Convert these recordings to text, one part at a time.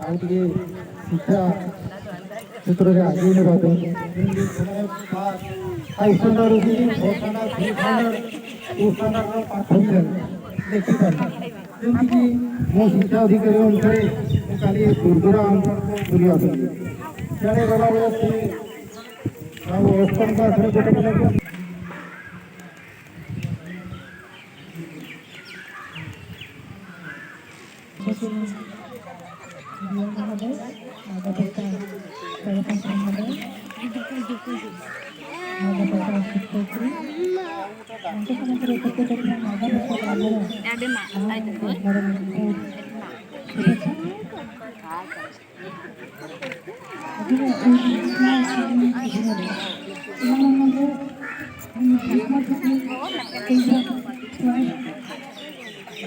टे शिक्षा क्षेत्र में आगे हाई स्टैंडर्ड पाठ देखी जमीक मो शिक्षा अधिकारी अनुसार काली दुर्गुरा अंचल को बुरी आसती सियाड़े गला बेले से अष्टम क्लास गोटे पिला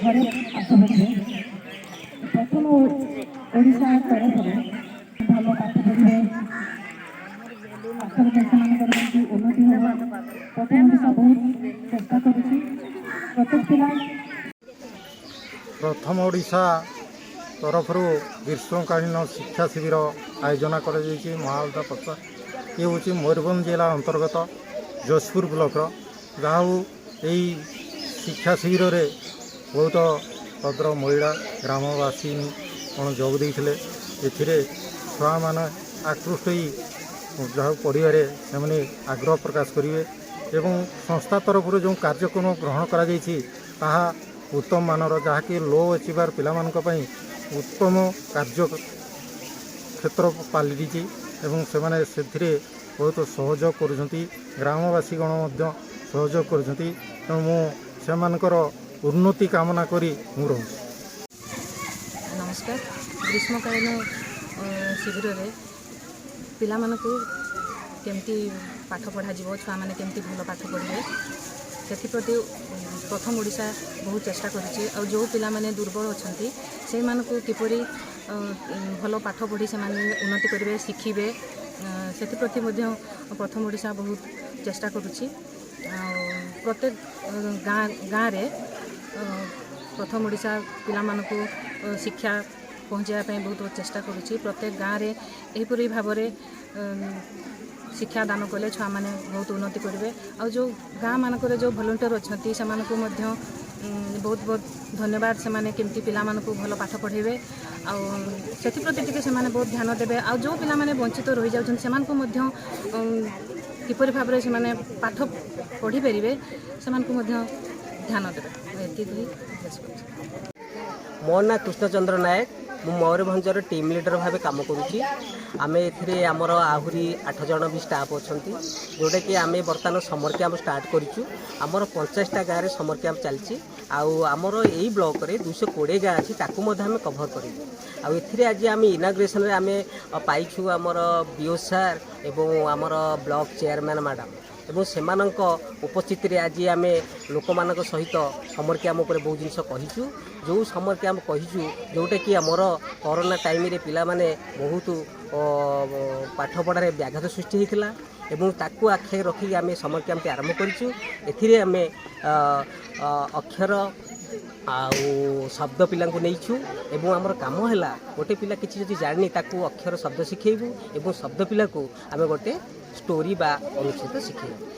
घरे आसपे प्रथम ओडिशा तरफ भल पाठ पढ़े पाखर देश मानक उन्नति होगा प्रथम ओडिशा बहुत चेष्टा करुच्ची प्रत्येक पिला प्रथम ओडिशा तरफ ग्रीष्मकालीन शिक्षा शिविर आयोजन कर महाउदा पक्ष ये हूँ मयूरभंज जिला अंतर्गत जशपुर ब्लॉक जहाँ यही शिक्षा शिविर रे बहुत भद्र महिला ग्रामवासी कौन जोग देते छुआ मैंने आकृष्ट जहाँ पढ़वे से आग्रह प्रकाश करेंगे एवं संस्था तरफ जो कार्यक्रम ग्रहण कर उत्तम मानर जहाँकि लो अचिवार पिला उत्तम कार्य क्षेत्र पलटि एवं से बहुत सहयोग कर ग्रामवासी गण सहयोग कर उन्नति कामना करी नमस्कार ग्रीष्मकालीन शिविर रे पिला मानकु केमती पाठ पढ़ा जीवो छुआ माने केमती भल पाठ पढ़े से प्रथम ओडिशा बहुत चेष्टा करिछि और जो पिला माने दुर्बल अछंती से मानकु किपरि भल पाठ पढ़ी से माने उन्नति करिवे शिखिबे से प्रथम ओडिशा बहुत चेष्टा करुछि प्रत्येक गाँ रे प्रथम ओडिशा पिला मानकु शिक्षा पहुँचाइबा पई बहुत चेष्टा करुछि प्रत्येक गाँ रे एहिपरि भाव शिक्षा दान कले छुआ मैंने बहुत उन्नति करेंगे और जो गाँ मानक जो भलंटियर अच्छा से बहुत बहुत धन्यवाद से माने केमती पिला मानकु भल पाठ पढ़ेबे आ सेतिप्रति टिके से माने बहुत ध्यान देबे आ जो पिला माने वंचित रहि जाउछन सेमानकु मध्य किपरि भाबरे से माने पाठ पढ़ी परिबे सेमानकु मध्य ध्यान देबे एति कहि मो ना कृष्णचंद्र नायक मु मयूरभंजर टीम लीडर भाव काम करुच्ची आम एमर आहरी 8 जन भी स्टाफ अच्छा जोटा कि आम बर्तमान समर कैंप स्टार्ट करूँ आमर 50टा गाँव में समर कैंप चलती आमर यही ब्लॉक रे 220 गाँ अच्छी ताकू आम कभर करूँ आज आम इनाग्रेसन आम पाइछु आमर बीओ सार एवं आमर ब्लॉक चेयरमैन मैडम एवं सेमानक उपस्थित रे आज आम लोक मान सहित समर कैंप उपर बहुत जिनस कहीचु जो समर कैंप कहीचु जोटा कि आमर कोरोना टाइम रे पिला माने बहुत पाठ पढ़ारे व्याघात सृष्टि होता एवं ताकू आखे रखिक आम समर कैंप आरंभ करूँ एम अक्षर शब्द पिला नहींचु एवं आमर काम है गोटे पिला किसी जब जानी ताकू अक्षर शब्द शिखेबू एवं शब्द पिला को आम गोटे स्टोरी बा अनुच्छेद शिखेबू।